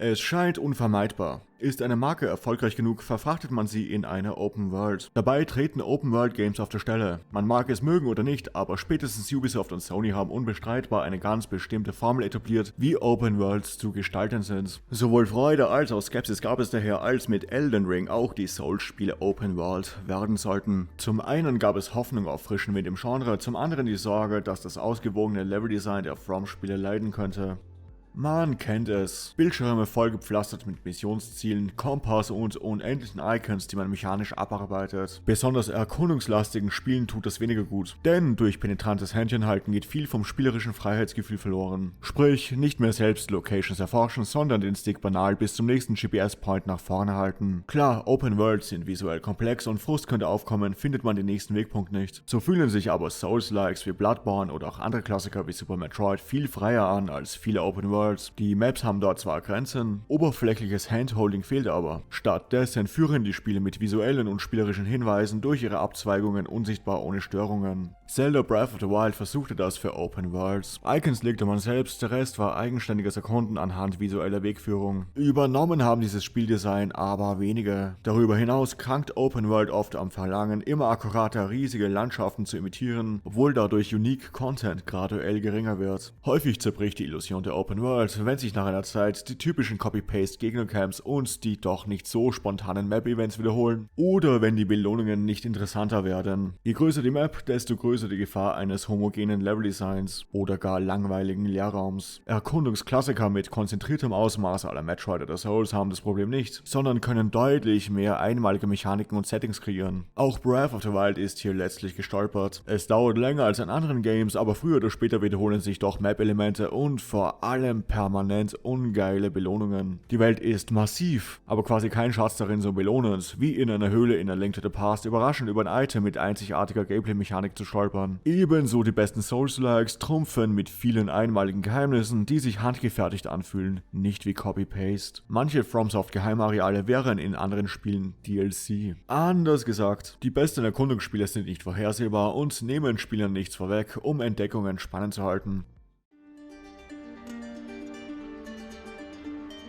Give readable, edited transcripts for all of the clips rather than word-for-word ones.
Es scheint unvermeidbar. Ist eine Marke erfolgreich genug, verfrachtet man sie in eine Open World. Dabei treten Open World Games auf der Stelle. Man mag es mögen oder nicht, aber spätestens Ubisoft und Sony haben unbestreitbar eine ganz bestimmte Formel etabliert, wie Open Worlds zu gestalten sind. Sowohl Freude als auch Skepsis gab es daher, als mit Elden Ring auch die Souls-Spiele Open World werden sollten. Zum einen gab es Hoffnung auf frischen Wind im Genre, zum anderen die Sorge, dass das ausgewogene Leveldesign der From-Spiele leiden könnte. Man kennt es. Bildschirme vollgepflastert mit Missionszielen, Kompass und unendlichen Icons, die man mechanisch abarbeitet. Besonders erkundungslastigen Spielen tut das weniger gut, denn durch penetrantes Händchenhalten geht viel vom spielerischen Freiheitsgefühl verloren. Sprich, nicht mehr selbst Locations erforschen, sondern den Stick banal bis zum nächsten GPS-Point nach vorne halten. Klar, Open Worlds sind visuell komplex und Frust könnte aufkommen, findet man den nächsten Wegpunkt nicht. So fühlen sich aber Souls-Likes wie Bloodborne oder auch andere Klassiker wie Super Metroid viel freier an als viele Open Worlds. Die Maps haben dort zwar Grenzen, oberflächliches Handholding fehlt aber. Stattdessen führen die Spiele mit visuellen und spielerischen Hinweisen durch ihre Abzweigungen unsichtbar ohne Störungen. Zelda Breath of the Wild versuchte das für Open Worlds. Icons legte man selbst, der Rest war eigenständiges Erkunden anhand visueller Wegführung. Übernommen haben dieses Spieldesign aber wenige. Darüber hinaus krankt Open World oft am Verlangen, immer akkurater riesige Landschaften zu imitieren, obwohl dadurch Unique Content graduell geringer wird. Häufig zerbricht die Illusion der Open World, wenn sich nach einer Zeit die typischen Copy-Paste-Gegnercamps und die doch nicht so spontanen Map-Events wiederholen oder wenn die Belohnungen nicht interessanter werden. Je größer die Map, desto größer die Gefahr eines homogenen Level-Designs oder gar langweiligen Leerraums. Erkundungsklassiker mit konzentriertem Ausmaß aller Metroid oder Souls haben das Problem nicht, sondern können deutlich mehr einmalige Mechaniken und Settings kreieren. Auch Breath of the Wild ist hier letztlich gestolpert. Es dauert länger als in anderen Games, aber früher oder später wiederholen sich doch Map-Elemente und vor allem permanent ungeile Belohnungen. Die Welt ist massiv, aber quasi kein Schatz darin so belohnend, wie in einer Höhle in A Link to the Past überraschend über ein Item mit einzigartiger Gameplay-Mechanik zu stolpern. Ebenso die besten Souls-Likes trumpfen mit vielen einmaligen Geheimnissen, die sich handgefertigt anfühlen, nicht wie Copy-Paste. Manche FromSoft Geheimareale wären in anderen Spielen DLC. Anders gesagt, die besten Erkundungsspiele sind nicht vorhersehbar und nehmen Spielern nichts vorweg, um Entdeckungen spannend zu halten.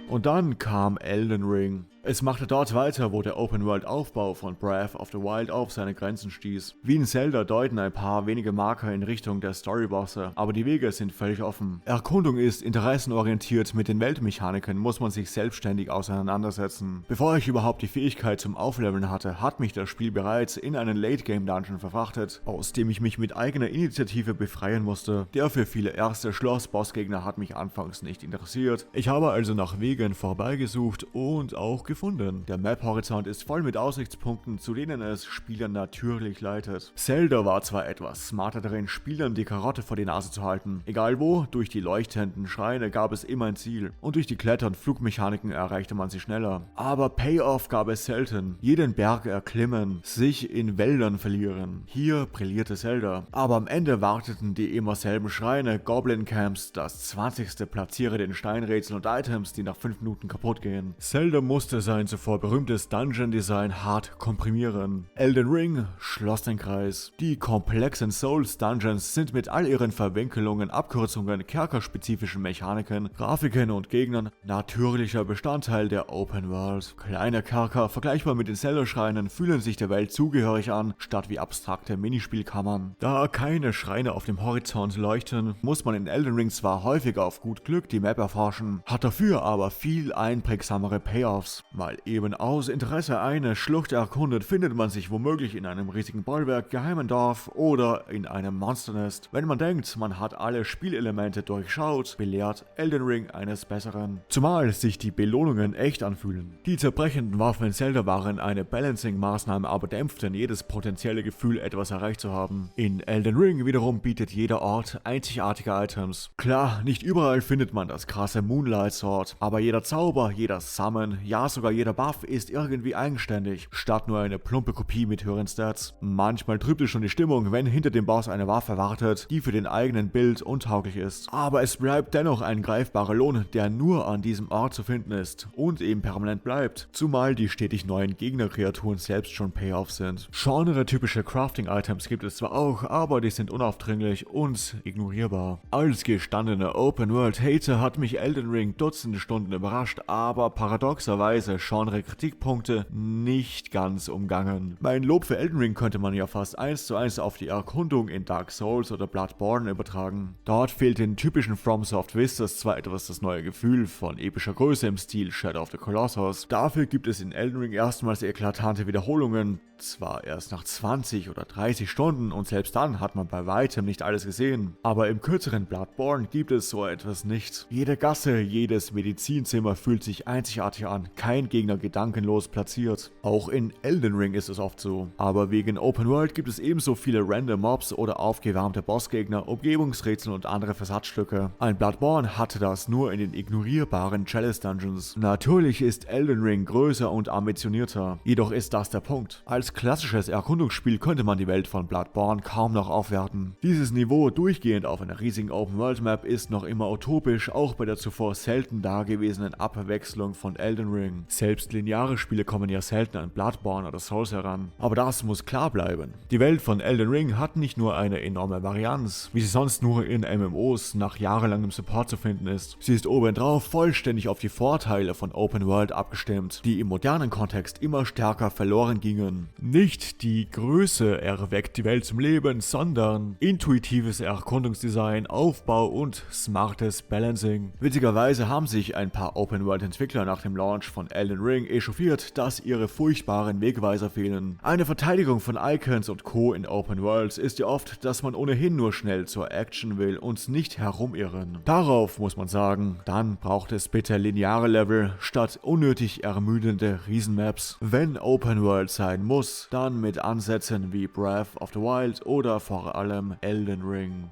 Und dann kam Elden Ring. Es machte dort weiter, wo der Open-World-Aufbau von Breath of the Wild auf seine Grenzen stieß. Wie in Zelda deuten ein paar wenige Marker in Richtung der Storybosse, aber die Wege sind völlig offen. Erkundung ist interessenorientiert, mit den Weltmechaniken muss man sich selbstständig auseinandersetzen. Bevor ich überhaupt die Fähigkeit zum Aufleveln hatte, hat mich das Spiel bereits in einen Late-Game-Dungeon verfrachtet, aus dem ich mich mit eigener Initiative befreien musste. Der für viele erste Schloss-Bossgegner hat mich anfangs nicht interessiert. Ich habe also nach Wegen vorbeigesucht und auch gefunden. Der Map-Horizont ist voll mit Aussichtspunkten, zu denen es Spielern natürlich leitet. Zelda war zwar etwas smarter darin, Spielern die Karotte vor die Nase zu halten. Egal wo, durch die leuchtenden Schreine gab es immer ein Ziel. Und durch die Kletter- und Flugmechaniken erreichte man sie schneller. Aber Payoff gab es selten. Jeden Berg erklimmen, sich in Wäldern verlieren. Hier brillierte Zelda. Aber am Ende warteten die immer selben Schreine, Goblin-Camps, das 20. Platziere den Steinrätsel und Items, die nach 5 Minuten kaputt gehen. Zelda musste sein zuvor berühmtes Dungeon-Design hart komprimieren. Elden Ring schloss den Kreis. Die komplexen Souls-Dungeons sind mit all ihren Verwinkelungen, Abkürzungen, kerkerspezifischen Mechaniken, Grafiken und Gegnern natürlicher Bestandteil der Open World. Kleine Kerker, vergleichbar mit den Zelda-Schreinen, fühlen sich der Welt zugehörig an, statt wie abstrakte Minispielkammern. Da keine Schreine auf dem Horizont leuchten, muss man in Elden Ring zwar häufiger auf gut Glück die Map erforschen, hat dafür aber viel einprägsamere Payoffs. Mal eben aus Interesse eine Schlucht erkundet, findet man sich womöglich in einem riesigen Bollwerk, geheimen Dorf oder in einem Monsternest. Wenn man denkt, man hat alle Spielelemente durchschaut, belehrt Elden Ring eines Besseren. Zumal sich die Belohnungen echt anfühlen. Die zerbrechenden Waffen in Zelda waren eine Balancing-Maßnahme, aber dämpften jedes potenzielle Gefühl, etwas erreicht zu haben. In Elden Ring wiederum bietet jeder Ort einzigartige Items. Klar, nicht überall findet man das krasse Moonlight Sword, aber jeder Zauber, jeder Summon, ja sogar sogar jeder Buff ist irgendwie eigenständig, statt nur eine plumpe Kopie mit höheren Stats. Manchmal trübt es schon die Stimmung, wenn hinter dem Boss eine Waffe wartet, die für den eigenen Bild untauglich ist. Aber es bleibt dennoch ein greifbarer Lohn, der nur an diesem Ort zu finden ist und eben permanent bleibt, zumal die stetig neuen Gegnerkreaturen selbst schon Payoff sind. Genre-typische Crafting-Items gibt es zwar auch, aber die sind unaufdringlich und ignorierbar. Als gestandener Open-World-Hater hat mich Elden Ring Dutzende Stunden überrascht, aber paradoxerweise Genre-Kritikpunkte nicht ganz umgangen. Mein Lob für Elden Ring könnte man ja fast 1:1 auf die Erkundung in Dark Souls oder Bloodborne übertragen. Dort fehlt den typischen FromSoft Vistas zwar etwas das neue Gefühl von epischer Größe im Stil Shadow of the Colossus, dafür gibt es in Elden Ring erstmals eklatante Wiederholungen, zwar erst nach 20 oder 30 Stunden und selbst dann hat man bei weitem nicht alles gesehen, aber im kürzeren Bloodborne gibt es so etwas nicht. Jede Gasse, jedes Medizinzimmer fühlt sich einzigartig an, kein Gegner gedankenlos platziert. Auch in Elden Ring ist es oft so, aber wegen Open World gibt es ebenso viele random Mobs oder aufgewärmte Bossgegner, Umgebungsrätsel und andere Versatzstücke. Ein Bloodborne hatte das nur in den ignorierbaren Chalice Dungeons. Natürlich ist Elden Ring größer und ambitionierter, jedoch ist das der Punkt. Als klassisches Erkundungsspiel könnte man die Welt von Bloodborne kaum noch aufwerten. Dieses Niveau durchgehend auf einer riesigen Open-World-Map ist noch immer utopisch, auch bei der zuvor selten dagewesenen Abwechslung von Elden Ring. Selbst lineare Spiele kommen ja selten an Bloodborne oder Souls heran. Aber das muss klar bleiben. Die Welt von Elden Ring hat nicht nur eine enorme Varianz, wie sie sonst nur in MMOs nach jahrelangem Support zu finden ist. Sie ist obendrauf vollständig auf die Vorteile von Open World abgestimmt, die im modernen Kontext immer stärker verloren gingen. Nicht die Größe erweckt die Welt zum Leben, sondern intuitives Erkundungsdesign, Aufbau und smartes Balancing. Witzigerweise haben sich ein paar Open-World-Entwickler nach dem Launch von Elden Ring echauffiert, dass ihre furchtbaren Wegweiser fehlen. Eine Verteidigung von Icons und Co. in Open Worlds ist ja oft, dass man ohnehin nur schnell zur Action will und nicht herumirren. Darauf muss man sagen, dann braucht es bitte lineare Level statt unnötig ermüdende Riesenmaps. Wenn Open World sein muss, dann mit Ansätzen wie Breath of the Wild oder vor allem Elden Ring.